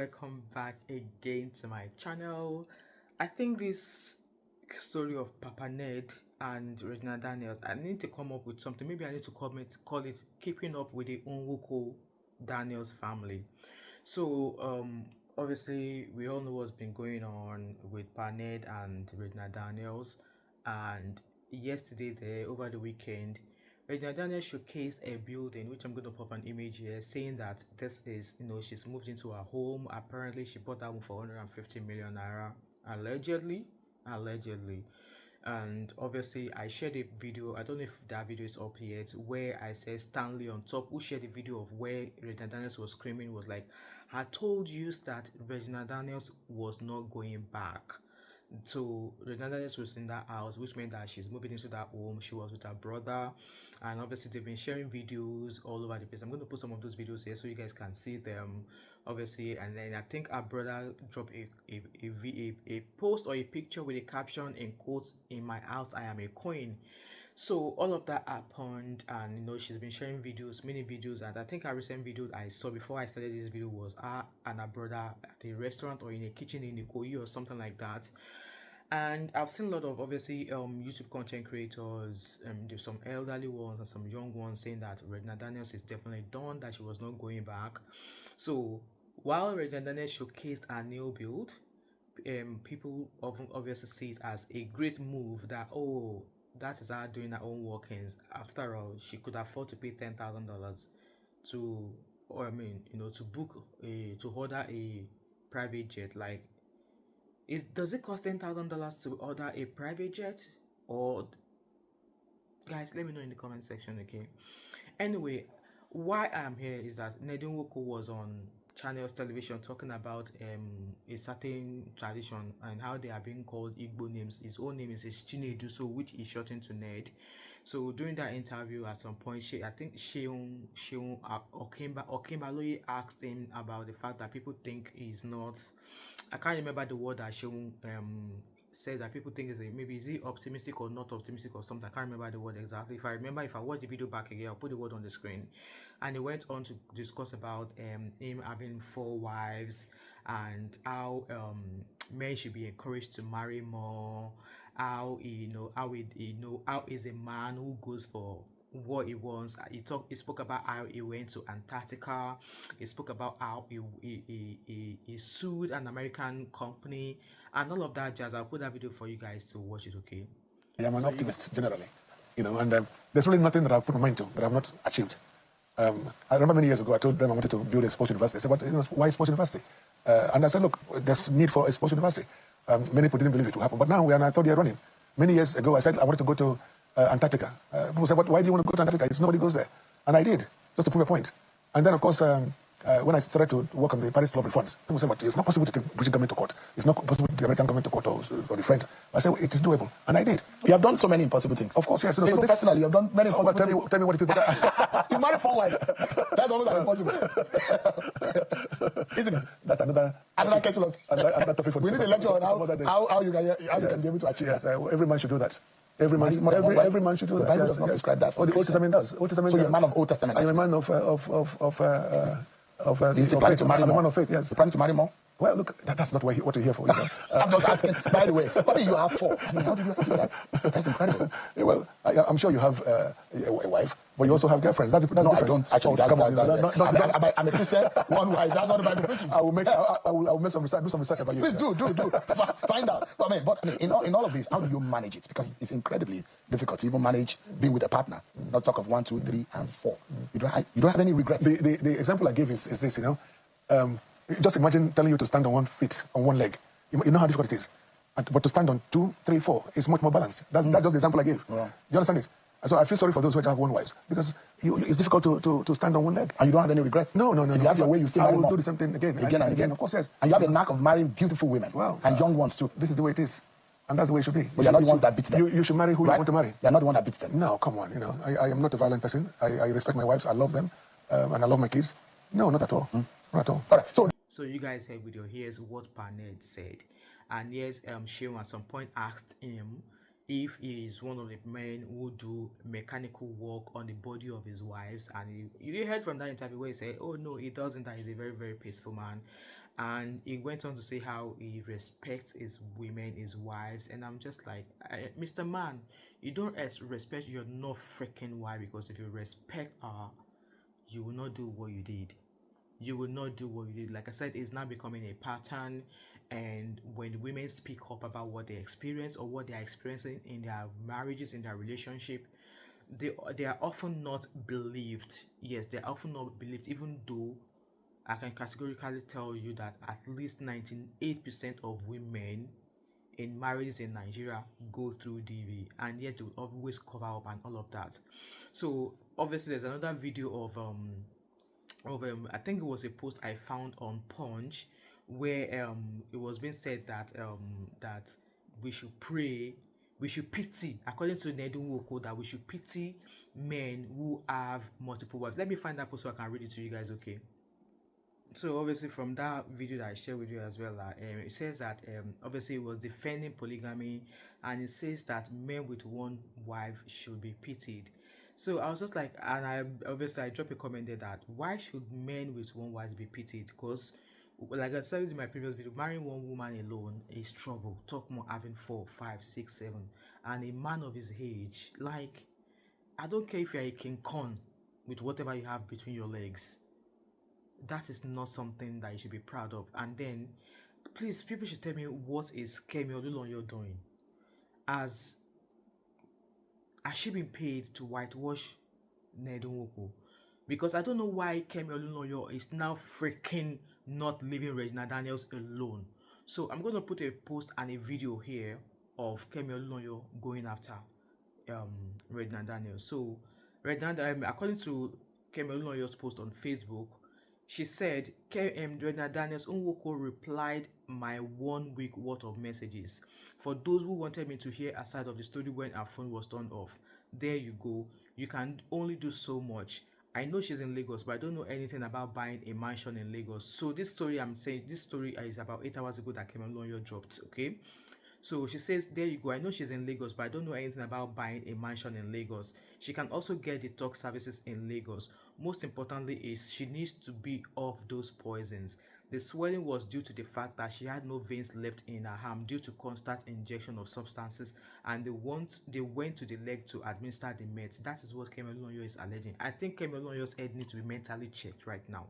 welcome back again to my channel. I think this story of Papa Ned and Regina Daniels, I need to come up with something. Maybe I need to call it keeping up with the Nwoko Daniels family. So obviously we all know what's been going on with Papa Ned and Regina Daniels, and yesterday there over the weekend Regina Daniels showcased a building, which I'm going to pop an image here, saying that this is, she's moved into her home. Apparently, she bought that one for 150 million naira, allegedly. And obviously, I shared a video. I don't know if that video is up yet, where I said Stanley on top, who shared a video of where Regina Daniels was screaming, was like, I told you that Regina Daniels was not going back. So Regina Daniels was in that house, which meant that she's moving into that home. She was with her brother, and obviously they've been sharing videos all over the place. I'm going to put some of those videos here so you guys can see them, obviously. And then I think our brother dropped a post or a picture with a caption in quotes, "In my house I am a queen." So all of that happened, and she's been sharing videos, many videos. And I think a recent video I saw before I started this video was her and her brother at a restaurant or in a kitchen in Ikoyi or something like that. And I've seen a lot of obviously YouTube content creators, there's some elderly ones and some young ones saying that Regina Daniels is definitely done, that she was not going back. So while Regina Daniels showcased her new build, people often obviously see it as a great move, that that is her doing her own workings. After all, she could afford to pay $10,000 to, or to book to order a private jet. Like, does it cost $10,000 to order a private jet? Or guys, let me know in the comment section, okay? Anyway, why I'm here is that Ned Nwoko was on Channels Television talking about a certain tradition and how they are being called Igbo names. His own name is Chinedu, so which is shortened to Ned. So during that interview, at some point, I think Sheung Okembaloye asked him about the fact that people think he's not. I can't remember the word that Sheung said, that people think is he optimistic or not optimistic or something. I can't remember the word exactly. If I remember, if I watch the video back again, I'll put the word on the screen. And he went on to discuss about him having 4 wives and how men should be encouraged to marry more. How how is a man who goes for what he wants. He spoke about how he went to Antarctica. He spoke about how he sued an American company and all of that jazz. I'll put that video for you guys to watch it, okay? I am an optimist generally, and there's really nothing that I've put my mind to that I've not achieved. I remember many years ago I told them I wanted to build a sports university. They said, but why sports university? And I said, look, there's need for a sports university. Many people didn't believe it would happen, but now we are in our 3rd year running. Many years ago I said I wanted to go to Antarctica. People said, why do you want to go to Antarctica? Nobody goes there. And I did, just to prove a point. And then, of course, when I started to work on the Paris Club reforms, people said, but it's not possible to take the British government to court. It's not possible to take the American government to court or the French. I said, well, it is doable. And I did. You have done so many impossible things. Of course, yes. So personally, you have done many impossible things. Tell me what it is. You married 4 wives. That's almost impossible. Isn't it? That's another kettle of. Another topic for We need a lecture on how you can be able to achieve that. Every man should do that. Every man should do that. The Bible does not describe that. The Old Testament does. So you're a man of Old Testament. I'm a man of planning to marry more. I'm a man of faith, yes. You're planning to marry more? Well, look, that's not what you're here for. I'm not asking. By the way, what do you have for? I mean, how did you achieve that? That's incredible. Yeah, well, I'm sure you have a wife, but you also have girlfriends. That's the difference. I don't actually. Come on, I'm a Christian. 1 wife. That's not the Bible preaching. I will make some research. Do some research about you. Please do. Find out. But in all of this, how do you manage it? Because it's incredibly difficult to even manage being with a partner. Not talk of 1, 2, 3, and 4. You don't have any regrets. The example I gave is this. Just imagine telling you to stand on 1 foot, on 1 leg. You know how difficult it is. But to stand on 2, 3, 4 is much more balanced. That's just the example I gave. Yeah. You understand it? So I feel sorry for those who have 1 wives, because it's difficult to stand on 1 leg. And you don't have any regrets? No. If you have your way, you still I will do the same thing again and again. Of course, yes. And you have a knack of marrying beautiful women. Well, and young ones too. This is the way it is. And that's the way it should be. But you're not the ones that beat them. You should marry who you want to marry. You're not the one that beats them. No, come on. I am not a violent person. I respect my wives. I love them. And I love my kids. No, not at all. Not at all. All right. So you guys heard here's what Paned said. And yes, Sheung at some point asked him, if he is one of the men who do mechanical work on the body of his wives, and you heard from that interview where he said, oh no, he doesn't, that he's a very, very peaceful man. And he went on to say how he respects his women, his wives, and I'm just like, Mr. Man, you don't respect your not freaking wife, because if you respect her, you will not do what you did. You will not do what you did. Like I said, it's now becoming a pattern. And when women speak up about what they experience or what they are experiencing in their marriages, in their relationship, they are often not believed. Yes, they're often not believed, even though I can categorically tell you that at least 98% of women in marriages in Nigeria go through DV, and yet they will always cover up and all of that. So obviously there's another video of I think it was a post I found on Punch, where it was being said that that we should pray, we should pity, according to Ned Nwoko, that we should pity men who have multiple wives. Let me find that post so I can read it to you guys, okay? So obviously from that video that I shared with you as well, it says that obviously it was defending polygamy, and it says that men with one wife should be pitied. So I was just like, and I dropped a comment there that why should men with one wife be pitied? Because like I said in my previous video, marrying one woman alone is trouble. Talk more having 4, 5, 6, 7, and a man of his age, like, I don't care if you're a King Kong with whatever you have between your legs, that is not something that you should be proud of. And then, please, people should tell me, what is Kemi Olunloyo doing? Has she been paid to whitewash Ned Nwoko? Because I don't know why Kemi Olunloyo is now freaking not leaving Regina Daniels alone. So I'm going to put a post and a video here of Kemi Olunloyo going after Regina Daniels. So according to Kemi Olunloyo's post on Facebook, she said, Regina Daniels Nwoko replied my 1 week worth of messages. For those who wanted me to hear a side of the story when her phone was turned off, there you go. You can only do so much. I know she's in Lagos, but I don't know anything about buying a mansion in Lagos. So this story this story is about 8 hours ago that Kemi Olunloyo dropped, okay? So she says, there you go. I know she's in Lagos, but I don't know anything about buying a mansion in Lagos. She can also get detox services in Lagos. Most importantly is she needs to be off those poisons. The swelling was due to the fact that she had no veins left in her arm due to constant injection of substances, and they went to the leg to administer the meds. That is what Kemi Olunloyo is alleging. I think Kemi Olunloyo's head needs to be mentally checked right now.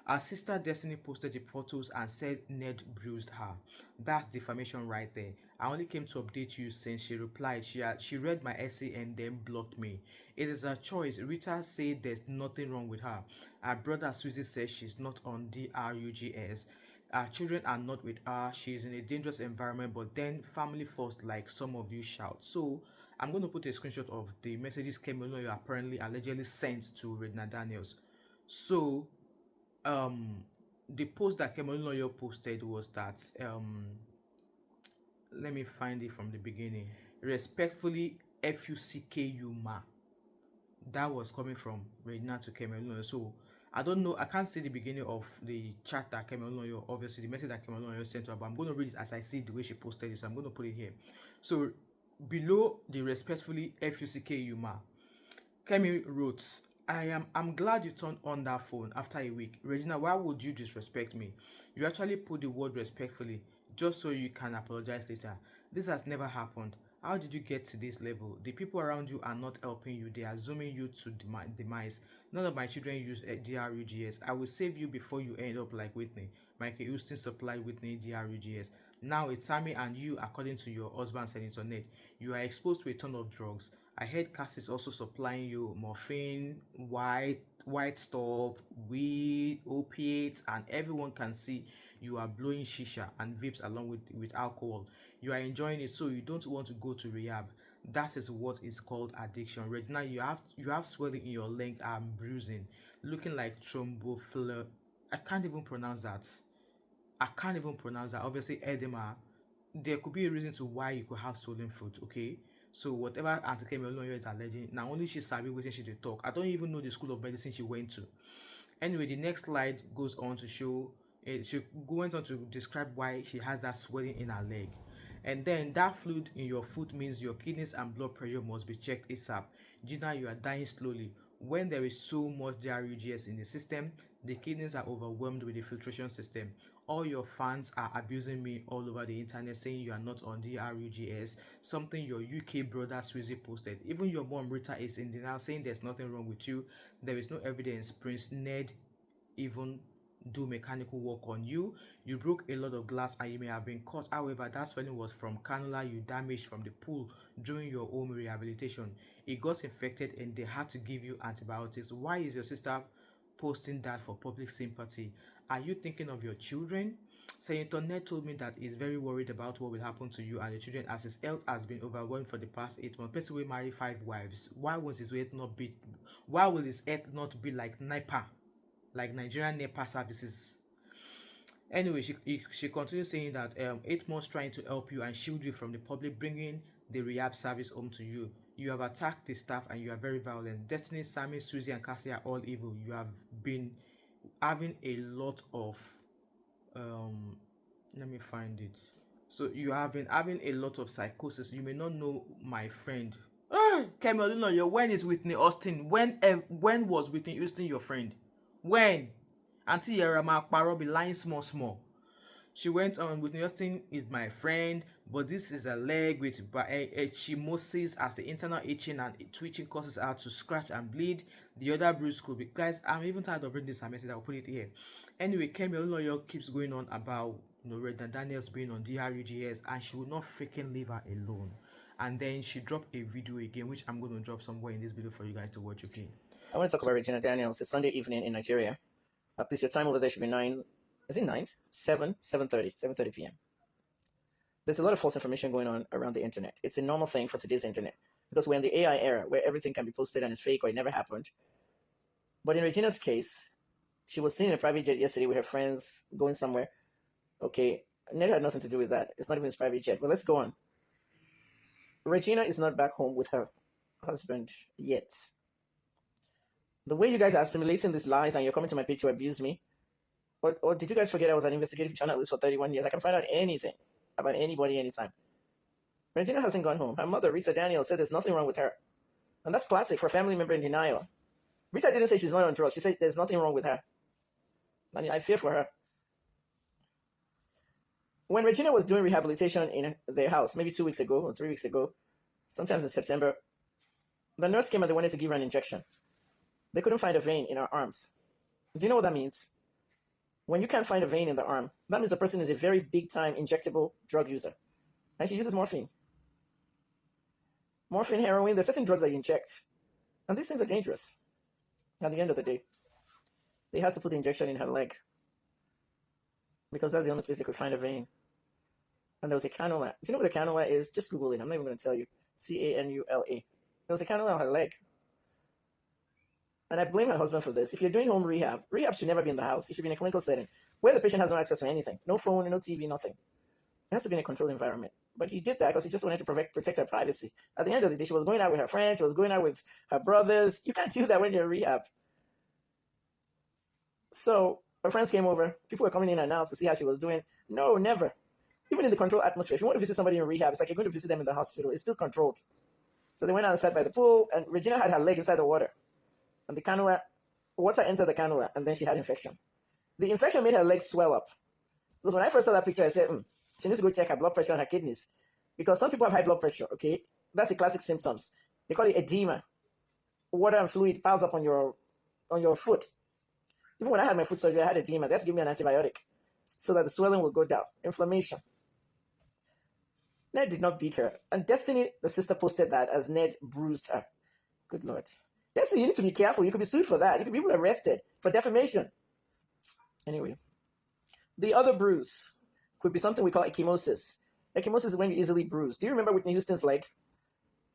Her sister Destiny posted the photos and said Ned bruised her. That's defamation right there. I only came to update you since she replied. She read my essay and then blocked me. It is her choice. Rita said there's nothing wrong with her. Her brother Susie says she's not on DRUGS. Her children are not with her. She's in a dangerous environment, but then family first, like some of you shout. So I'm going to put a screenshot of the messages Kemi Olunloyo apparently allegedly sent to Regina Daniels. So the post that Kemi Olunloyo posted was that let me find it from the beginning. Respectfully, FUCKU ma. That was coming from Regina to Kemi Olunloyo. So I don't know, I can't see the beginning of the chat that Kemi Olunloyo, obviously the message that Kemi Olunloyo sent to her, but I'm going to read it as I see the way she posted it. So I'm going to put it here. So below the respectfully FUCKU ma, Kemi wrote, I'm glad you turned on that phone after a week. Regina, why would you disrespect me? You actually put the word respectfully just so you can apologize later. This has never happened. How did you get to this level? The people around you are not helping you. They are zooming you to demise. None of my children use DRUGS. I will save you before you end up like Whitney. Michael Houston supplied Whitney DRUGS. Now it's Sammy and you, according to your husband, Senator Ned. You are exposed to a ton of drugs. I heard Cass is also supplying you morphine, white stuff, weed, opiates, and everyone can see you are blowing shisha and vapes along with alcohol. You are enjoying it, so you don't want to go to rehab. That is what is called addiction. Right now, you have swelling in your leg and bruising, looking like thrombophlebitis. I can't even pronounce that. Obviously, edema. There could be a reason to why you could have swollen foot, okay? So whatever Auntie Kemi Olunloyo is alleging, now only she sabi wetin she dey talk. I don't even know the school of medicine she went to. Anyway, the next slide goes on to show, she went on to describe why she has that swelling in her leg. And then that fluid in your foot means your kidneys and blood pressure must be checked ASAP. Gina, you are dying slowly. When there is so much DRUGS in the system, the kidneys are overwhelmed with the filtration system. All your fans are abusing me all over the internet saying you are not on DRUGS, something your UK brother Swizzy posted. Even your mom Rita is in denial saying there's nothing wrong with you. There is no evidence. Prince Ned even do mechanical work on you. You broke a lot of glass and you may have been cut. However, that swelling was from cannula you damaged from the pool during your home rehabilitation. It got infected and they had to give you antibiotics. Why is your sister posting that for public sympathy? Are you thinking of your children? Senator Ned told me that he's very worried about what will happen to you and the children as his health has been overwhelmed for the past 8 months. Person will marry 5 wives. Why will his health not be? Why will his health not be like NEPA, like Nigerian NEPA services? Anyway, she continues saying that 8 months trying to help you and shield you from the public, bringing the rehab service home to you. You have attacked the staff and you are very violent. Destiny, Sammy, Susie, and Cassie are all evil. You have been having a lot of let me find it. So you have been having a lot of psychosis. You may not know my friend. Kemi Olunloyo, when is Whitney Austin? When was Whitney Houston your friend? When? Auntie Yerama Paro be lying small. She went on, Whitney Houston is my friend, but this is a leg with ecchymosis as the internal itching and twitching causes her to scratch and bleed. The other bruise could be, guys, I'm even tired of reading this message. I'll put it here. Anyway, Kemi Olunloyo keeps going on about Regina Daniels being on DRUGS and she will not freaking leave her alone. And then she dropped a video again, which I'm going to drop somewhere in this video for you guys to watch. Okay. I want to talk about Regina Daniels. It's Sunday evening in Nigeria. At least your time over there should be 9. Is it 9? 7:30 p.m. There's a lot of false information going on around the internet. It's a normal thing for today's internet because we're in the AI era where everything can be posted and it's fake or it never happened. But in Regina's case, she was seen in a private jet yesterday with her friends going somewhere. Okay, Ned had nothing to do with that. It's not even his private jet. But let's go on. Regina is not back home with her husband yet. The way you guys are assimilating these lies and you're coming to my page to abuse me, or did you guys forget I was an investigative journalist for 31 years? I can find out anything about anybody anytime. Regina hasn't gone home. Her mother, Regina Daniels, said there's nothing wrong with her. And that's classic for a family member in denial. Rita didn't say she's not on drugs. She said there's nothing wrong with her. And I fear for her. When Regina was doing rehabilitation in their house, maybe 2 weeks ago or 3 weeks ago, sometimes in September, the nurse came and they wanted to give her an injection. They couldn't find a vein in her arms. Do you know what that means? When you can't find a vein in the arm, that means the person is a very big-time injectable drug user. And she uses morphine. Morphine, heroin, there's certain drugs that you inject. And these things are dangerous. At the end of the day, they had to put the injection in her leg because that's the only place they could find a vein. And there was a cannula. Do you know what a cannula is? Just Google it. I'm not even going to tell you. Canula. There was a cannula on her leg. And I blame her husband for this. If you're doing home rehab should never be in the house. It should be in a clinical setting where the patient has no access to anything. No phone, no TV, nothing. It has to be in a controlled environment. But he did that because he just wanted to protect her privacy. At the end of the day, she was going out with her friends. She was going out with her brothers. You can't do that when you're in rehab. So her friends came over. People were coming in and out to see how she was doing. No, never. Even in the controlled atmosphere. If you want to visit somebody in rehab, it's like you're going to visit them in the hospital. It's still controlled. So they went outside by the pool, and Regina had her leg inside the water. And the cannula, water entered the cannula, and then she had infection. The infection made her legs swell up. Because when I first saw that picture, I said, she needs to go check her blood pressure and her kidneys. Because some people have high blood pressure, okay? That's the classic symptoms. They call it edema. Water and fluid piles up on your foot. Even when I had my foot surgery, I had edema. They had to give me an antibiotic so that the swelling will go down. Inflammation. Ned did not beat her. And Destiny, the sister, posted that as Ned bruised her. Good Lord. Destiny, you need to be careful. You could be sued for that. You could be even arrested for defamation. Anyway. The other bruise could be something we call ecchymosis. Ecchymosis is when you easily bruise. Do you remember Whitney Houston's leg?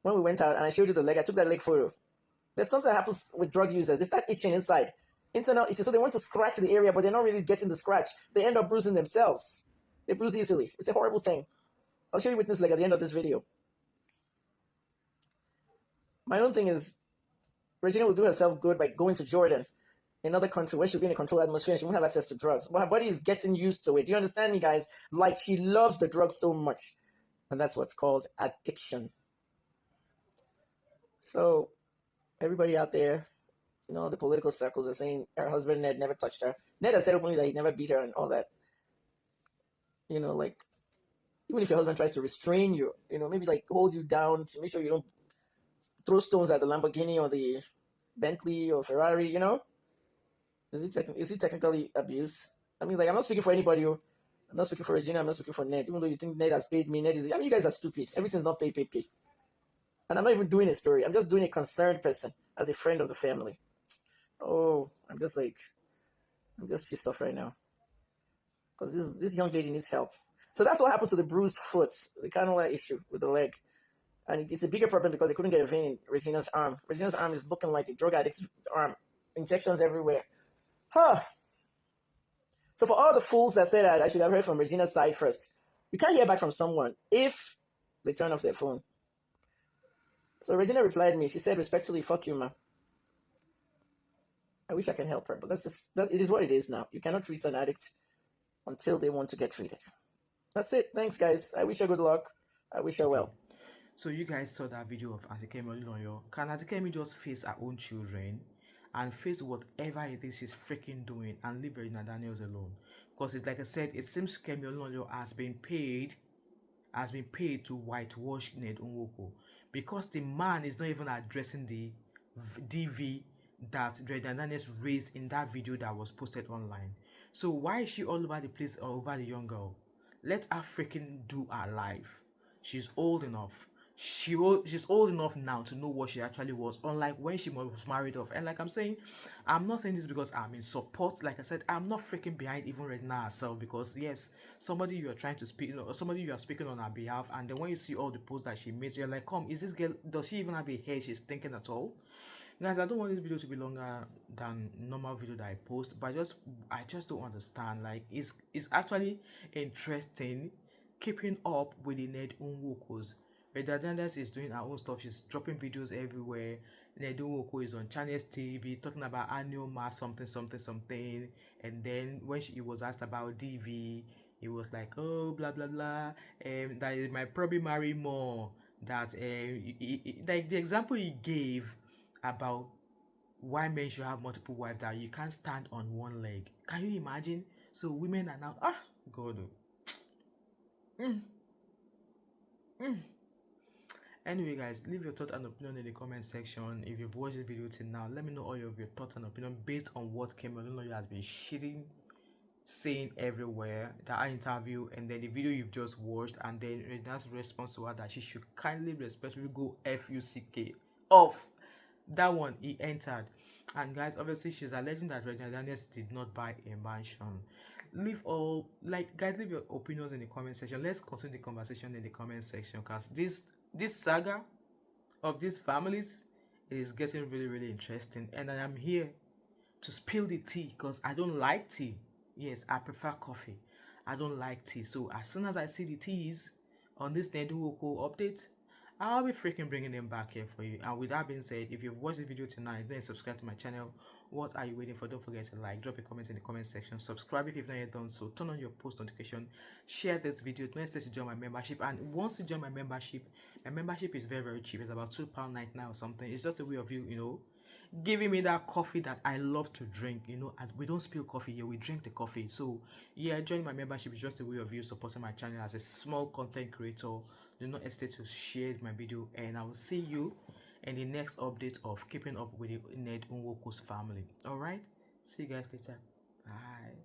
When we went out and I showed you the leg, I took that leg photo. There's something that happens with drug users. They start itching inside. Internal itching. So they want to scratch the area, but they're not really getting the scratch. They end up bruising themselves. They bruise easily. It's a horrible thing. I'll show you Whitney's leg at the end of this video. My own thing is, Regina will do herself good by going to Jordan, another country where she'll be in a controlled atmosphere and she won't have access to drugs. But her body is getting used to it. Do you understand me, guys? Like, she loves the drugs so much. And that's what's called addiction. So everybody out there, the political circles are saying her husband Ned never touched her. Ned has said openly that he never beat her and all that. Like, even if your husband tries to restrain you, maybe like hold you down to make sure you don't throw stones at the Lamborghini or the Bentley or Ferrari, is it technically abuse? I mean, like, I'm not speaking for anybody. I'm not speaking for Regina. I'm not speaking for Ned. Even though you think Ned has paid me, you guys are stupid. Everything's not pay. And I'm not even doing a story. I'm just doing a concerned person as a friend of the family. Oh, I'm just pissed off right now. Because this young lady needs help. So that's what happened to the bruised foot, the cannula issue with the leg. And it's a bigger problem because they couldn't get a vein in Regina's arm. Regina's arm is looking like a drug addict's arm. Injections everywhere. Huh. So for all the fools that say that I should have heard from Regina's side first, you can't hear back from someone if they turn off their phone. So Regina replied me. She said respectfully, "Fuck you, ma." I wish I can help her, but it is what it is now. You cannot treat an addict until they want to get treated. That's it. Thanks, guys. I wish her good luck. I wish her well. So you guys saw that video of Auntie Kemi Olunloyo. Can Auntie Kemi just face her own children and face whatever it is she's freaking doing and leave Regina Daniels alone? Because it's like I said, it seems Kemi Olunloyo has been paid to whitewash Ned Nwoko, because the man is not even addressing the DV that Regina Daniels raised in that video that was posted online. So why is she all over the place or over the young girl? Let her freaking do her life. She's old enough. She's old enough now to know what she actually was, unlike when she was married off. And like I'm saying, I'm not saying this because I'm in support. Like I said, I'm not freaking behind even Regina herself, because yes, somebody you are trying to speak, or somebody you are speaking on her behalf, and then when you see all the posts that she makes, you're like, come, is this girl, does she even have a hair she's thinking at all? Guys, I don't want this video to be longer than normal video that I post, but I just don't understand. Like, it's actually interesting keeping up with the Ned Nwokos. Regina Daniels is doing her own stuff. She's dropping videos everywhere. Ned Nwoko is on Chinese TV talking about annual mass something. And then when he was asked about DV, he was like, oh, blah blah blah. That he might probably marry more. That like the example he gave about why men should have multiple wives, that you can't stand on one leg. Can you imagine? So women are now God. Anyway, guys, leave your thought and opinion in the comment section. If you've watched this video till now, let me know all of your thoughts and opinion based on what Kemi Olunloyo has been saying everywhere, that interview, and then the video you've just watched, and then Regina's response to her that she should kindly respectfully go FUCK off. That one he entered. And guys, obviously she's alleging that Regina Daniels did not buy a mansion. Leave your opinions in the comment section. Let's continue the conversation in the comment section, because this saga of these families is getting really interesting, and I am here to spill the tea, because I don't like tea. Yes, I prefer coffee. I don't like tea. So as soon as I see the teas on this Ned Nwoko update, I'll be freaking bringing them back here for you. And with that being said, if you've watched the video tonight, then subscribe to my channel. What are you waiting for? Don't forget to like, drop a comment in the comment section, subscribe if you've not yet done so, turn on your post notification, share this video. Don't hesitate to join my membership. And once you join my membership is very cheap. It's about £2.99 or something. It's just a way of you giving me that coffee that I love to drink. And we don't spill coffee here, we drink the coffee. So yeah, joining my membership is just a way of you supporting my channel as a small content creator. Do not hesitate to share my video, and I will see you in the next update of keeping up with the Ned Nwoko's family. All right, see you guys later. Bye.